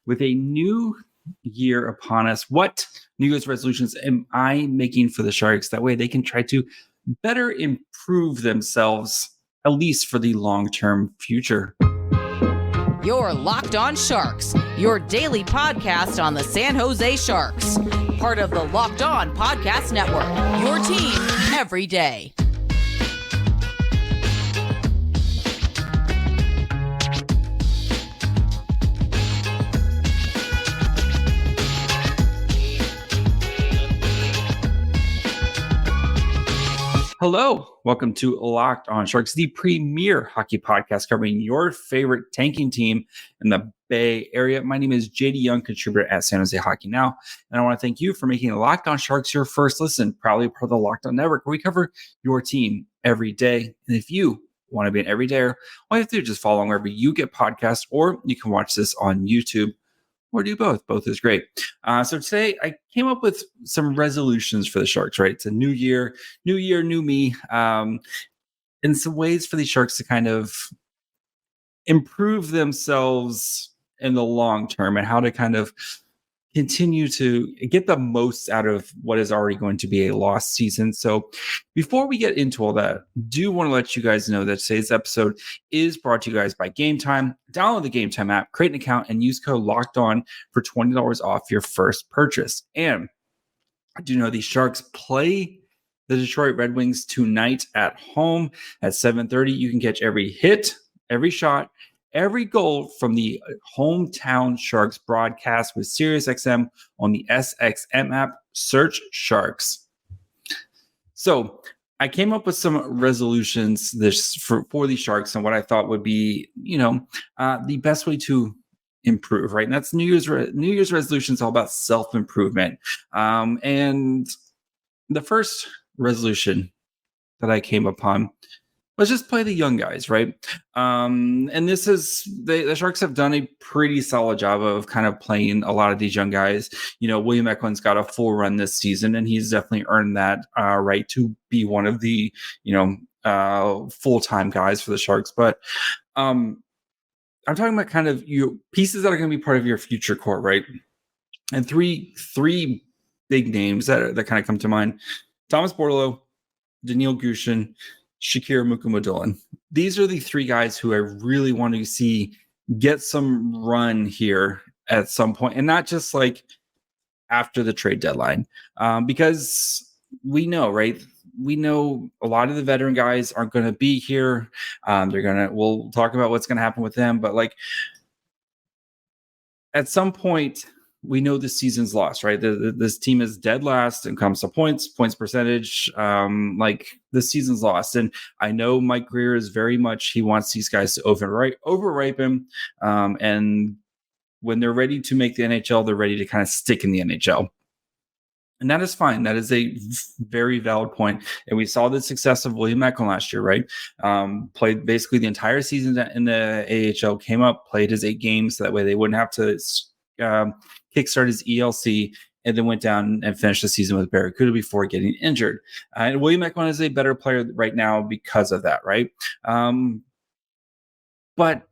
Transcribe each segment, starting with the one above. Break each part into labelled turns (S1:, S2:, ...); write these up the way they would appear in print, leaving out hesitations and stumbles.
S1: with a new year upon us, what New Year's resolutions am I making for the Sharks? That way they can try to better improve themselves, at least for the long-term future.
S2: You're Locked On Sharks, your daily podcast on the San Jose Sharks. Part of the Locked On Podcast Network, your team every day.
S1: Hello, welcome to Locked On Sharks, the premier hockey podcast covering your favorite tanking team in the Bay Area. My name is JD Young, contributor at San Jose Hockey Now, and I want to thank you for making Locked On Sharks your first listen, proudly part of the Locked On Network, where we cover your team every day. And if you want to be an everydayer, all you have to do is just follow along wherever you get podcasts, or you can watch this on YouTube. Or do both. Both is great. So today I came up with some resolutions for the Sharks, right? It's a new year, new me. And some ways for the Sharks to kind of improve themselves in the long term and how to kind of continue to get the most out of what is already going to be a lost season. So before we get into all that, do want to let you guys know that today's episode is brought to you guys by GameTime. Download the GameTime app, create an account, and use code LOCKEDON for $20 off your first purchase. And I do know the Sharks play the Detroit Red Wings tonight at home at 7:30. You can catch every hit, every shot, every goal from the Hometown Sharks broadcast with SiriusXM on the SXM app. Search Sharks. So I came up with some resolutions for the Sharks and what I thought would be, the best way to improve, right? And that's New Year's resolutions, all about self-improvement. And the first resolution that I came upon, let's just play the young guys, right? And this is the Sharks have done a pretty solid job of kind of playing a lot of these young guys. William Eklund's got a full run this season, and he's definitely earned that right to be one of the full-time guys for the Sharks. But I'm talking about kind of pieces that are going to be part of your future core, right? And three big names that kind of come to mind: Thomas Bordeleau, Danil Gushchin, Shakir Mukhamadullin. These are the three guys who I really want to see get some run here at some point, and not just like after the trade deadline, because we know, right? We know a lot of the veteran guys aren't going to be here. We'll talk about what's going to happen with them, but like at some point, we know this season's lost, right? This team is dead last when it comes to points percentage. This season's lost. And I know Mike Grier is very much, he wants these guys to overripe him. And when they're ready to make the NHL, they're ready to kind of stick in the NHL. And that is fine. That is a very valid point. And we saw the success of William Macklin last year, right? Played basically the entire season in the AHL, came up, played his 8 games. So that way they wouldn't have to kickstart his ELC, and then went down and finished the season with Barracuda before getting injured. And William Eklund is a better player right now because of that, right? But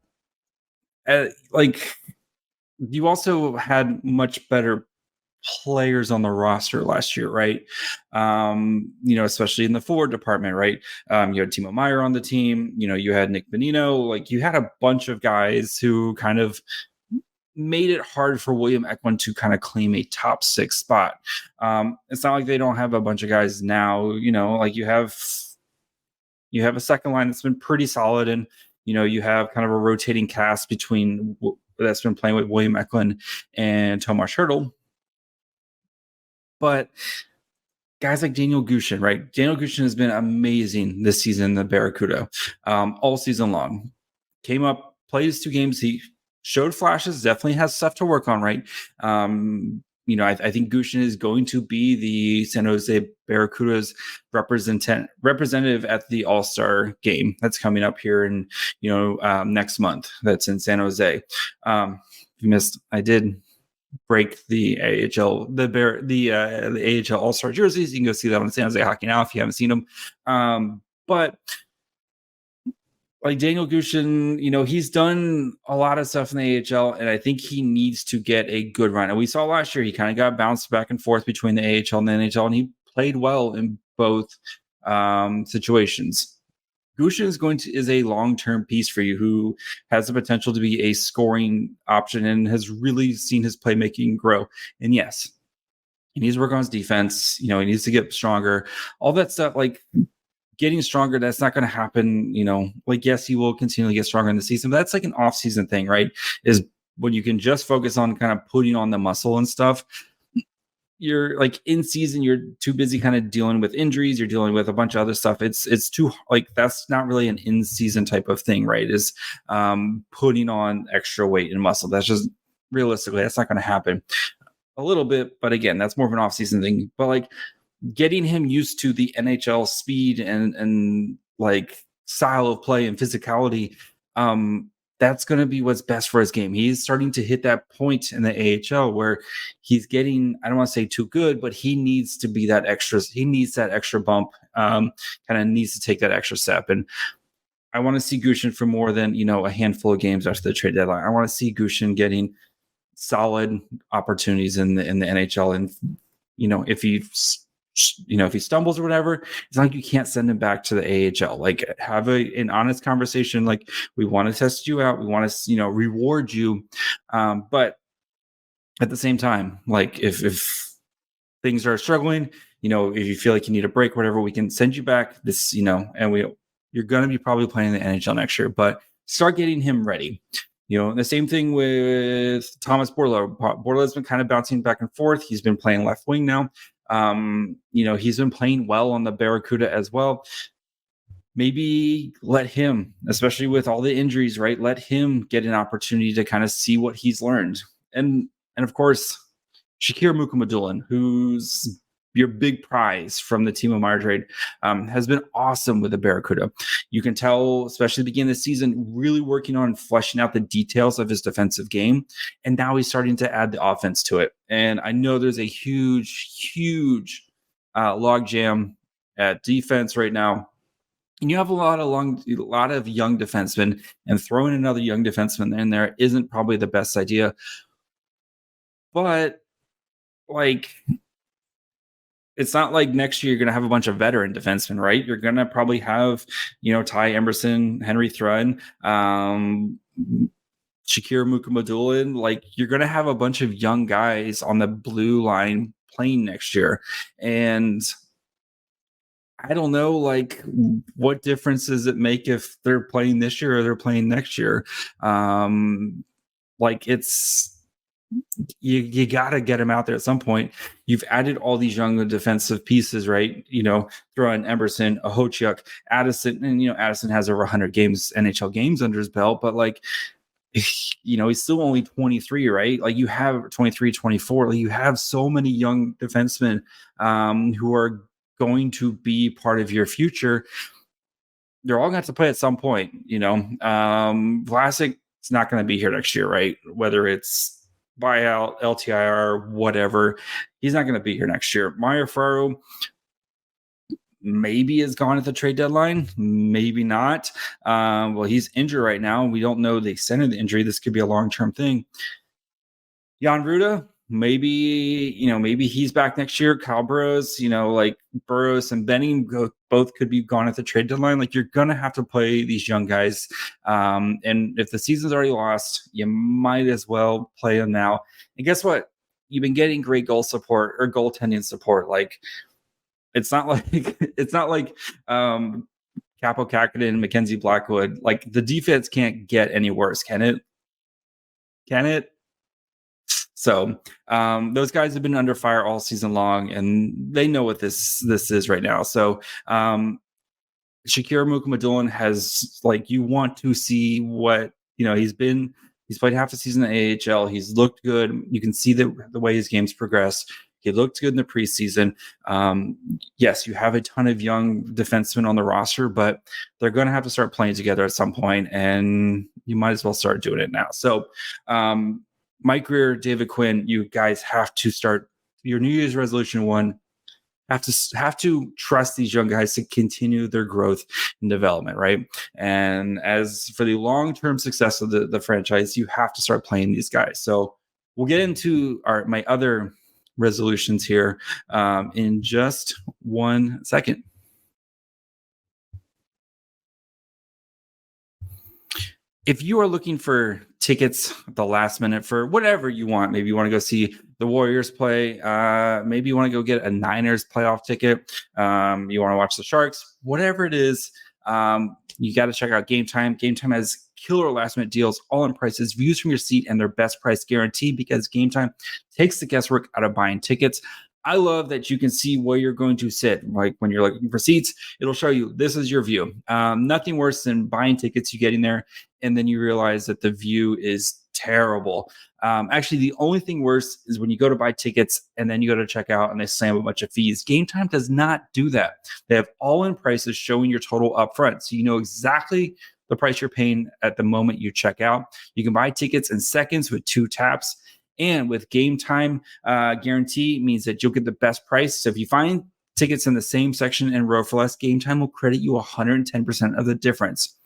S1: you also had much better players on the roster last year, right? Especially in the forward department, right? You had Timo Meier on the team. You had Nick Bonino. Like, you had a bunch of guys who kind of made it hard for William Eklund to kind of claim a top 6 spot. It's not like they don't have a bunch of guys now, like you have a second line that's been pretty solid, and you have kind of a rotating cast that's been playing with William Eklund and Tomas Hertl. But guys like Danil Gushchin, right? Danil Gushchin has been amazing this season in the Barracuda, all season long. Came up, played his 2 games. He showed flashes, definitely has stuff to work on, right? I think Gushchin is going to be the San Jose Barracuda's representative at the All-Star game that's coming up here in next month. That's in San Jose. I did break the AHL, the AHL All-Star jerseys. You can go see that on San Jose Hockey Now if you haven't seen them. But like Danil Gushchin, he's done a lot of stuff in the AHL, and I think he needs to get a good run. And we saw last year, he kind of got bounced back and forth between the AHL and the NHL, and he played well in both situations. Gushchin is a long-term piece for you who has the potential to be a scoring option and has really seen his playmaking grow. And yes, he needs to work on his defense. He needs to get stronger. All that stuff, like getting stronger, that's not going to happen. Yes, he will continually get stronger in the season, but that's like an off-season thing, right? Is when you can just focus on kind of putting on the muscle and stuff. You're like in season, you're too busy kind of dealing with injuries. You're dealing with a bunch of other stuff. It's too that's not really an in season type of thing, right? Is putting on extra weight and muscle. That's just realistically, that's not going to happen. A little bit, but again, that's more of an off season thing. But like getting him used to the NHL speed and like style of play and physicality, that's going to be what's best for his game. He's starting to hit that point in the AHL where he's getting, I don't want to say too good, but he needs to be that extra. He needs that extra bump, kind of needs to take that extra step. And I want to see Gushchin for more than, a handful of games after the trade deadline. I want to see Gushchin getting solid opportunities in the NHL. And, if he stumbles or whatever, it's not like you can't send him back to the AHL. Like have an honest conversation. Like we want to test you out. We want to, reward you. But at the same time, like if things are struggling, if you feel like you need a break, whatever, we can send you back this, and you're going to be probably playing in the NHL next year, but start getting him ready. The same thing with Thomas Bordeleau. Bordeleau's been kind of bouncing back and forth. He's been playing left wing now. He's been playing well on the Barracuda as well. Maybe let him, especially with all the injuries, right? Let him get an opportunity to kind of see what he's learned. And of course, Shakir Mukhamadullin, who's your big prize from the team of Marjorie, has been awesome with the Barracuda. You can tell, especially at the beginning of the season, really working on fleshing out the details of his defensive game. And now he's starting to add the offense to it. And I know there's a huge log jam at defense right now. And you have a lot of young defensemen, and throwing another young defenseman in there isn't probably the best idea. But it's not like next year you're going to have a bunch of veteran defensemen, right? You're going to probably have, Ty Emberson, Henry Thrun, Shakir Mukhamadullin. Like you're going to have a bunch of young guys on the blue line playing next year. And I don't know, like what difference does it make if they're playing this year or they're playing next year? You got to get him out there at some point. You've added all these young defensive pieces, right? Throw in Emberson, Ahochiuk, Addison, and Addison has over 100 NHL games under his belt, but he's still only 23, right? Like you have 23, 24. Like you have so many young defensemen who are going to be part of your future. They're all going to have to play at some point. Vlasic is not going to be here next year, right? Whether it's buyout, LTIR, whatever, he's not going to be here next year. Mario Ferraro maybe is gone at the trade deadline, maybe not. Well, he's injured right now. We don't know the extent of the injury. This could be a long-term thing. Jan Ruda, maybe he's back next year. Kyle Burroughs, Burroughs and Benning both could be gone at the trade deadline. Like you're going to have to play these young guys. And if the season's already lost, you might as well play them now. And guess what? You've been getting great goal support or goaltending support. Like it's not like Capo Kakinen and Mackenzie Blackwood. Like the defense can't get any worse, can it? Can it? So those guys have been under fire all season long, and they know what this is right now. So Shakir Mukhamadullin has, you want to see what, he's played half the season in the AHL. He's looked good. You can see the way his game's progressed. He looked good in the preseason. Yes, you have a ton of young defensemen on the roster, but they're going to have to start playing together at some point, and you might as well start doing it now. So Mike Grier, David Quinn, you guys have to start your New Year's resolution one. have to trust these young guys to continue their growth and development, right? And as for the long-term success of the franchise, you have to start playing these guys. So we'll get into my other resolutions here in just 1 second. If you are looking for tickets at the last minute for whatever you want, maybe you want to go see the Warriors play, maybe you want to go get a Niners playoff ticket, you want to watch the Sharks, whatever it is, you got to check out GameTime. GameTime has killer last minute deals, all in prices, views from your seat, and their best price guarantee, because GameTime takes the guesswork out of buying tickets. I love that you can see where you're going to sit. Like when you're looking for seats, it'll show you this is your view. Nothing worse than buying tickets, you getting there, and then you realize that the view is terrible. Actually, the only thing worse is when you go to buy tickets and then you go to check out and they slam a bunch of fees. GameTime does not do that. They have all-in prices showing your total up front, so you know exactly the price you're paying at the moment you check out. You can buy tickets in seconds with 2 taps. And with GameTime guarantee means that you'll get the best price. So if you find tickets in the same section and row for less, GameTime will credit you 110% of the difference.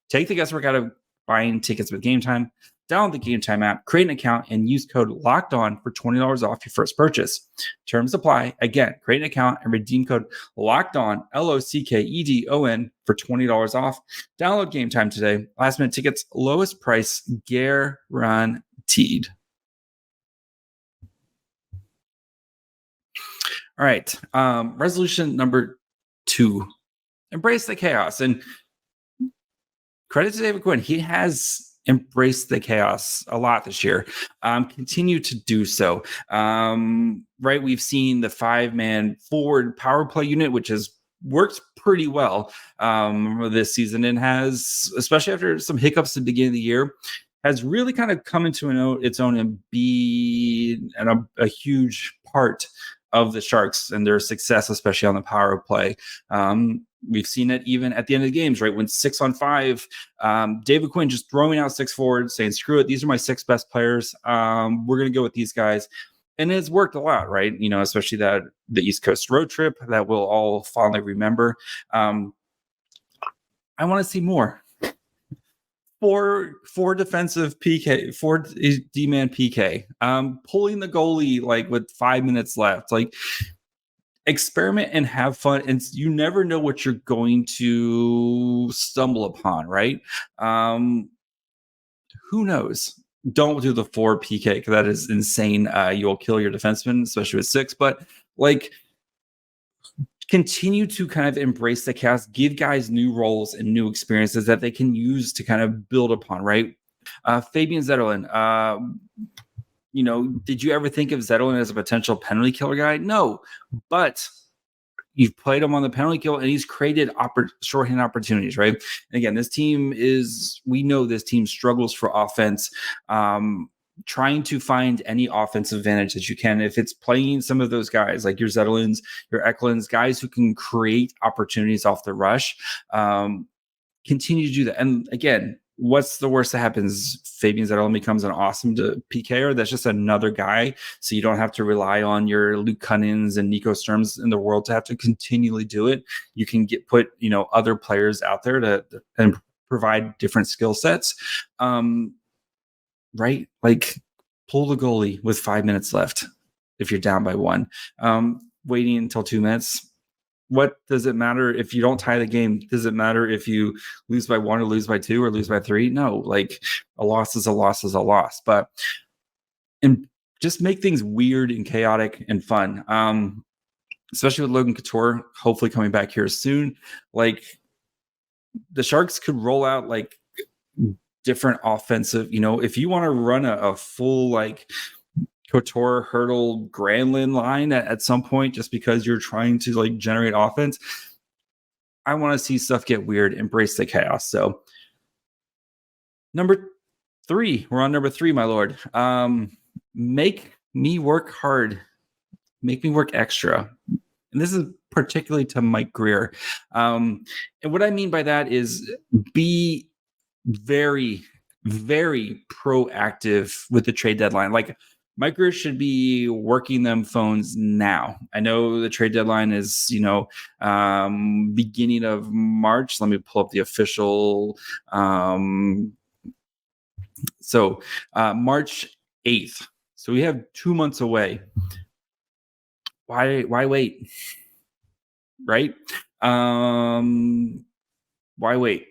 S1: Take the guesswork out of buying tickets with GameTime. Download the GameTime app, create an account, and use code LOCKEDON for $20 off your first purchase. Terms apply. Again, create an account and redeem code LOCKEDON, LOCKEDON, for $20 off. Download GameTime today. Last minute tickets, lowest price guaranteed. All right. Resolution number 2, embrace the chaos. And credit to David Quinn. He has embraced the chaos a lot this year. Continue to do so. Right. We've seen the 5-man forward power play unit, which has worked pretty well this season, and has, especially after some hiccups at the beginning of the year, has really kind of come into its own and be a huge part of the Sharks and their success, especially on the power play. We've seen it even at the end of the games, right? When 6-on-5, David Quinn just throwing out 6 forwards, saying, screw it, these are my 6 best players. We're going to go with these guys. And it's worked a lot, right? You know, especially the East Coast road trip that we'll all fondly remember. I want to see more. Four defensive PK, 4 D-man PK, pulling the goalie like with 5 minutes left. Like, experiment and have fun, and you never know what you're going to stumble upon, right? Who knows? Don't do the 4 PK, because that is insane. You'll kill your defenseman, especially with 6. But like, continue to kind of embrace the chaos, give guys new roles and new experiences that they can use to kind of build upon, right? Fabian Zetterlund, did you ever think of Zetterlund as a potential penalty killer guy? No, but you've played him on the penalty kill and he's created shorthand opportunities, right? And again, we know this team struggles for offense. Trying to find any offensive advantage that you can. If it's playing some of those guys like your Zetterlunds, your Eklunds, guys who can create opportunities off the rush, continue to do that. And again, what's the worst that happens? Fabian Zetterlund becomes an awesome PKer. That's just another guy. So you don't have to rely on your Luke Cunnins and Nico Sturms in the world to have to continually do it. You can put other players out there and provide different skill sets. Right? Like, pull the goalie with 5 minutes left if you're down by 1. Waiting until 2 minutes. What does it matter if you don't tie the game? Does it matter if you lose by 1 or lose by 2 or lose by 3? No, like, a loss is a loss is a loss. But and just make things weird and chaotic and fun. Especially with Logan Couture hopefully coming back here soon. Like, the Sharks could roll out like different offensive, if you want to run a full like Couture, Hurdle, Granlund line at some point, just because you're trying to like generate offense, I want to see stuff get weird, embrace the chaos. So number 3, we're on number 3, my lord. Make me work hard, make me work extra. And this is particularly to Mike Grier. And what I mean by that is be very, very proactive with the trade deadline. Like, Mike Grier should be working them phones now. I know the trade deadline is, beginning of March. Let me pull up the official. March 8th. So we have 2 months away. Why wait? Right? Why wait?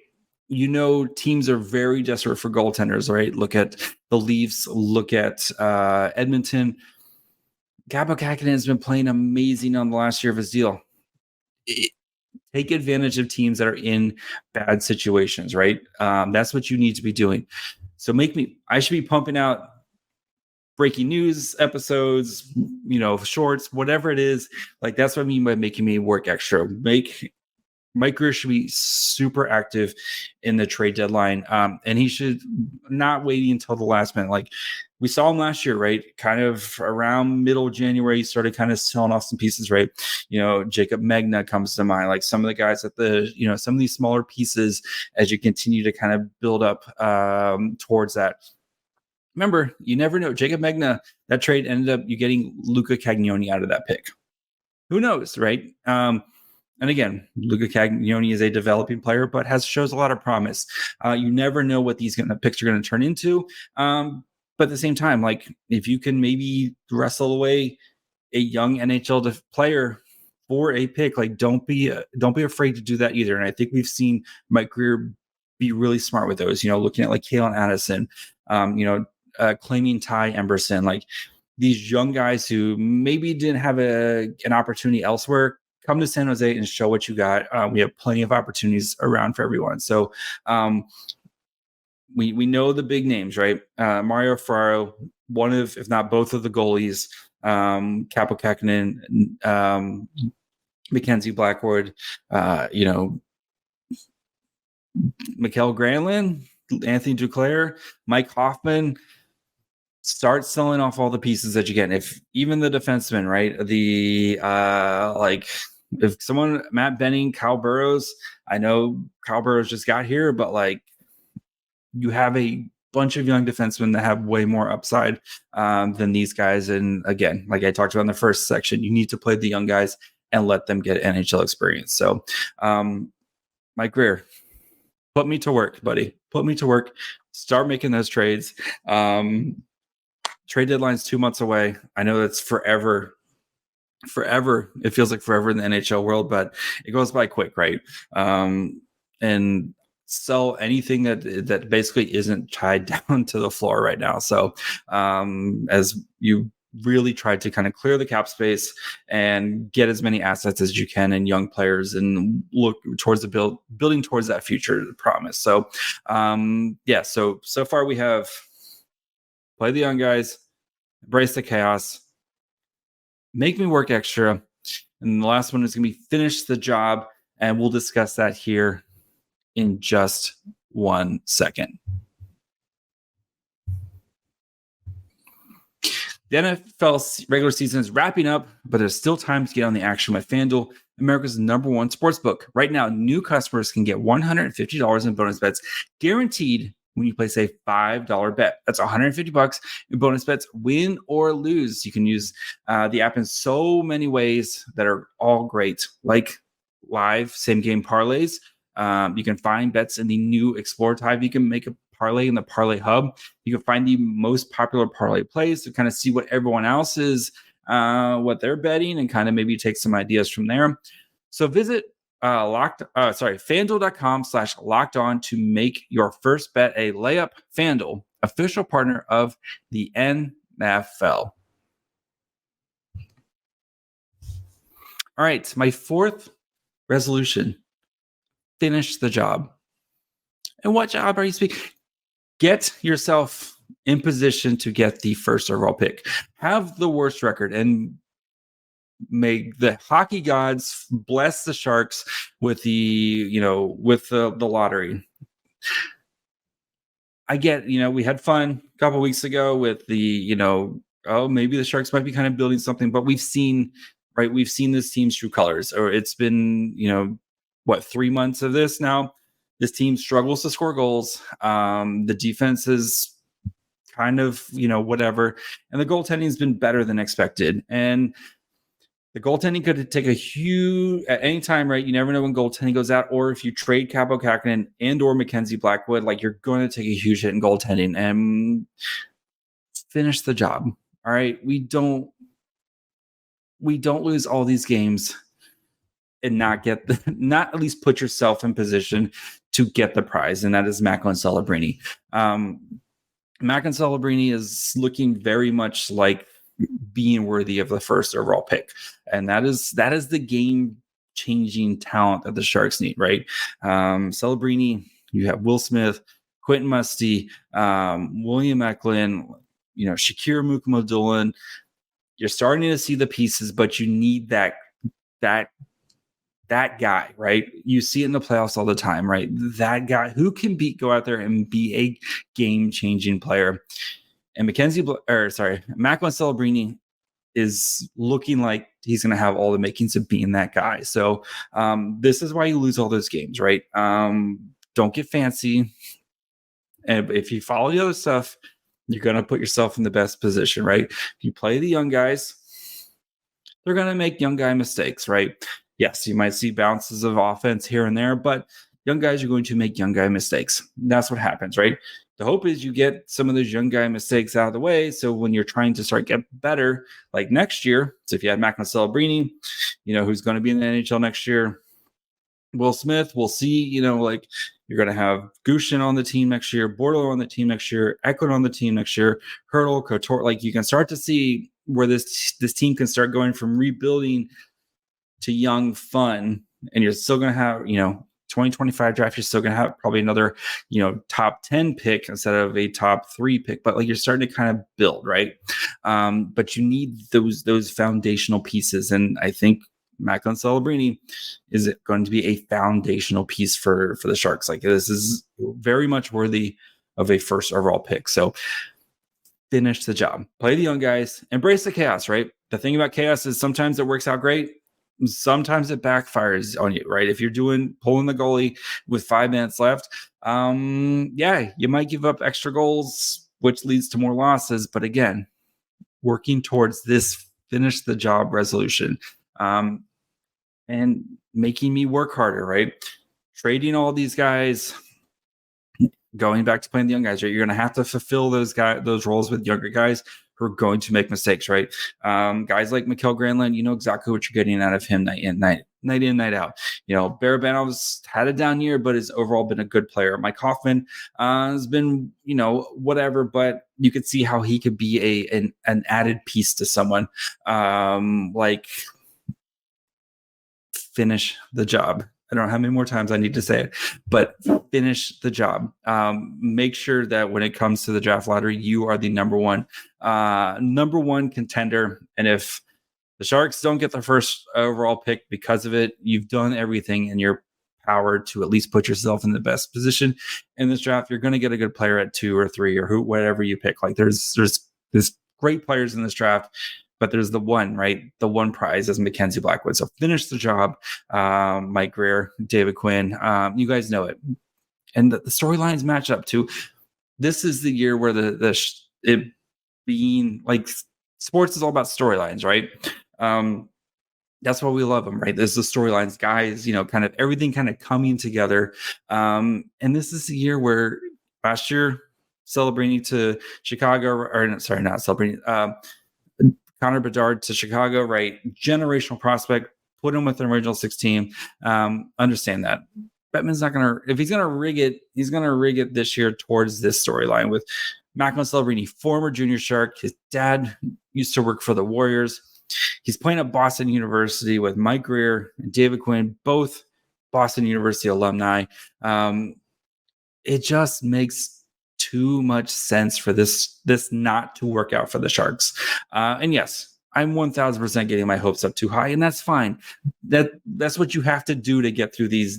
S1: Teams are very desperate for goaltenders, right? Look at the Leafs, look at Edmonton. Kaapo Kähkönen has been playing amazing on the last year of his deal. Take advantage of teams that are in bad situations, right? That's what you need to be doing. So I should be pumping out breaking news episodes, shorts, whatever it is. Like, that's what I mean by making me work extra. Mike Grier should be super active in the trade deadline. And he should not wait until the last minute. Like we saw him last year, right? Kind of around middle January, he started kind of selling off some pieces, right? Jacob Megna comes to mind, like some of the guys at some of these smaller pieces as you continue to kind of build up towards that. Remember, you never know. Jacob Megna, that trade ended up you getting Luca Cagnoni out of that pick. Who knows, right? And again, Luca Cagnoni is a developing player, but shows a lot of promise. You never know what these picks are going to turn into. But at the same time, like if you can maybe wrestle away a young NHL player for a pick, like don't be afraid to do that either. And I think we've seen Mike Grier be really smart with those. Looking at like Kalen Addison, claiming Ty Emberson, like these young guys who maybe didn't have an opportunity elsewhere. Come to San Jose and show what you got. We have plenty of opportunities around for everyone. So we know the big names, right? Mario Ferraro, one of, if not both of the goalies, Kaapo Kähkönen, Mackenzie Blackwood, Mikael Granlund, Anthony Duclair, Mike Hoffman. Start selling off all the pieces that you get. If even the defensemen, right? If someone, Matt Benning, Kyle Burrows, I know Kyle Burrows just got here, but like you have a bunch of young defensemen that have way more upside than these guys. And again, like I talked about in the first section, you need to play the young guys and let them get NHL experience. So Mike Grier, put me to work, buddy. Put me to work. Start making those trades. Trade deadline's 2 months away. I know that's forever. It feels like forever in the NHL world, but it goes by quick, right? And sell anything that basically isn't tied down to the floor right now. So as you really try to kind of clear the cap space and get as many assets as you can and young players and look towards the building towards that future promise. So so far we have play the young guys, embrace the chaos, make me work extra. And the last one is going to be finish the job. And we'll discuss that here in just 1 second. The NFL regular season is wrapping up, but there's still time to get on the action with FanDuel, America's #1 sportsbook. Right now, new customers can get $150 in bonus bets guaranteed when you place a $5 bet. That's $150 in bonus bets, win or lose. You can use the app in so many ways that are all great, like live same-game parlays. You can find bets in the new Explore tab. You can make a parlay in the Parlay Hub. You can find the most popular parlay plays to kind of see what everyone else is, what they're betting, and kind of maybe take some ideas from there. So visit FanDuel.com/locked-on to make your first bet a layup. FanDuel, official partner of the NFL. All right, my fourth resolution: finish the job. And what job are you speaking? Get yourself in position to get the first overall pick. Have the worst record, and may the hockey gods bless the Sharks with the lottery. I get, we had fun a couple weeks ago with the, maybe the Sharks might be kind of building something, but we've seen this team's true colors. Or it's been, 3 months of this now. This team struggles to score goals. The defense has kind of, whatever. And the goaltending has been better than expected. And the goaltending could take a huge at any time, right? You never know when goaltending goes out, or if you trade Capo Kakinen and or Mackenzie Blackwood, like you're going to take a huge hit in goaltending and finish the job. All right. We don't lose all these games and not at least put yourself in position to get the prize. And that is Macklin Celebrini. Macklin Celebrini is looking very much like being worthy of the first overall pick. And that is the game changing talent that the Sharks need, right? Celebrini, you have Will Smith, Quentin Musty, William Macklin, Shakir Mukhamadullin. You're starting to see the pieces, but you need that guy, right? You see it in the playoffs all the time, right? That guy who can go out there and be a game changing player. And Macklin Celebrini is looking like he's going to have all the makings of being that guy. So this is why you lose all those games, right? Don't get fancy. And if you follow the other stuff, you're going to put yourself in the best position, right? If you play the young guys, they're going to make young guy mistakes, right? Yes, you might see bounces of offense here and there, but young guys are going to make young guy mistakes. That's what happens, right? The hope is you get some of those young guy mistakes out of the way. So when you're trying to start get better, like next year, so if you had Macklin Celebrini, who's going to be in the NHL next year, Will Smith, we'll see, like you're going to have Gushchin on the team next year, Bordeleau on the team next year, Eklund on the team next year, Hurdle, Couture, like you can start to see where this team can start going from rebuilding to young fun. And you're still going to have, 2025 draft, you're still going to have probably another, top 10 pick instead of a top 3 pick, but like you're starting to kind of build, right? But you need those foundational pieces. And I think Macklin Celebrini is going to be a foundational piece for the Sharks. Like this is very much worthy of a first overall pick. So finish the job, play the young guys, embrace the chaos, right? The thing about chaos is sometimes it works out great. Sometimes it backfires on you, right? If you're pulling the goalie with 5 minutes left, you might give up extra goals, which leads to more losses. But again, working towards this finish the job resolution, and making me work harder, right? Trading all these guys, going back to playing the young guys, right? You're going to have to fulfill those roles with younger guys who are going to make mistakes, right? Guys like Mikael Granlund, you know exactly what you're getting out of him night in, night out. Barabanov's had a down year, but has overall been a good player. Mike Hoffman has been, whatever, but you could see how he could be an added piece to someone. Finish the job. I don't know how many more times I need to say it, but finish the job. Make sure that when it comes to the draft lottery, you are the number one contender. And if the Sharks don't get the first overall pick because of it, you've done everything in your power to at least put yourself in the best position in this draft. You're going to get a good player at 2 or 3 or whatever you pick. Like there's great players in this draft. But there's the one, right? The one prize is Mackenzie Blackwood. So finish the job. Mike Grier, David Quinn. You guys know it. And the storylines match up too. This is the year where it being like sports is all about storylines, right? That's why we love them, right? There's the storylines, guys, kind of everything kind of coming together. And this is the year where last year, Celebrini to Chicago, or sorry, not Celebrini, Connor Bedard to Chicago, right? Generational prospect, put him with the original 16. Understand that. Bettman's not going to, if he's going to rig it, he's going to rig it this year towards this storyline with Macklin Celebrini, former junior Shark. His dad used to work for the Warriors. He's playing at Boston University with Mike Grier and David Quinn, both Boston University alumni. It just makes too much sense for this not to work out for the Sharks. And yes, I'm 1000% getting my hopes up too high, and that's fine. That's what you have to do to get through this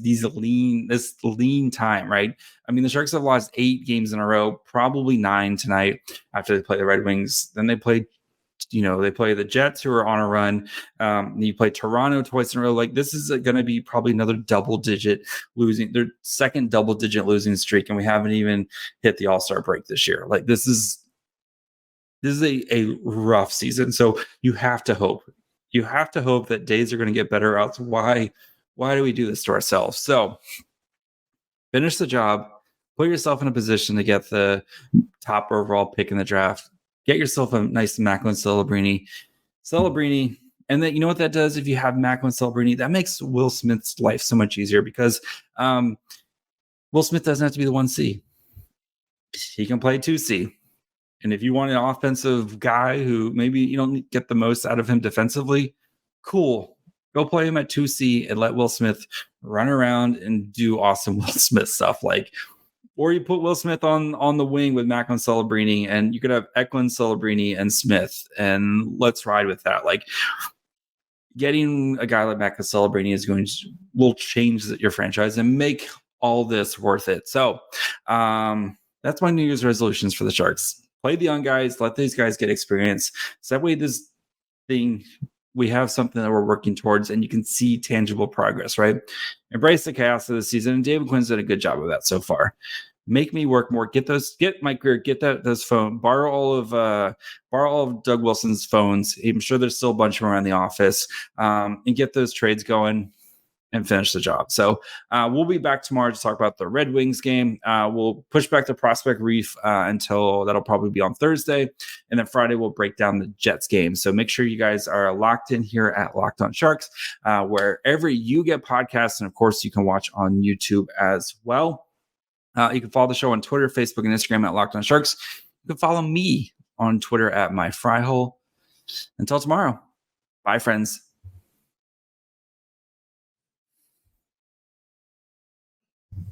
S1: lean time, right? I mean, the Sharks have lost 8 games in a row, probably 9 tonight after they play the Red Wings. Then they play the Jets, who are on a run. You play Toronto twice in a row. Like this is going to be probably another their second double-digit losing streak, and we haven't even hit the All-Star break this year. Like this is this is a rough season. So you have to hope. You have to hope that days are going to get better. Else, why do we do this to ourselves? So finish the job. Put yourself in a position to get the top overall pick in the draft. Get yourself a nice Macklin Celebrini. And then you know what that does if you have Macklin Celebrini? That makes Will Smith's life so much easier because Will Smith doesn't have to be the 1C. He can play 2C. And if you want an offensive guy who maybe you don't get the most out of him defensively, cool. Go play him at 2C and let Will Smith run around and do awesome Will Smith stuff. Or you put Will Smith on the wing with Macklin Celebrini, and you could have Eklund, Celebrini, and Smith, and let's ride with that. Getting a guy like Macklin Celebrini will change your franchise and make all this worth it. So that's my New Year's resolutions for the Sharks. Play the young guys, let these guys get experience. So that way this thing, we have something that we're working towards and you can see tangible progress, right? Embrace the chaos of the season. And David Quinn's done a good job of that so far. Make me work more. Get Mike Grier, those phone, borrow all of Doug Wilson's phones. I'm sure there's still a bunch of them around the office, and get those trades going and finish the job. So we'll be back tomorrow to talk about the Red Wings game. We'll push back the Prospect Reef until that'll probably be on Thursday. And then Friday, we'll break down the Jets game. So make sure you guys are locked in here at Locked On Sharks, wherever you get podcasts. And of course, you can watch on YouTube as well. You can follow the show on Twitter, Facebook, and Instagram at Locked On Sharks. You can follow me on Twitter at MyFryhole. Until tomorrow. Bye, friends.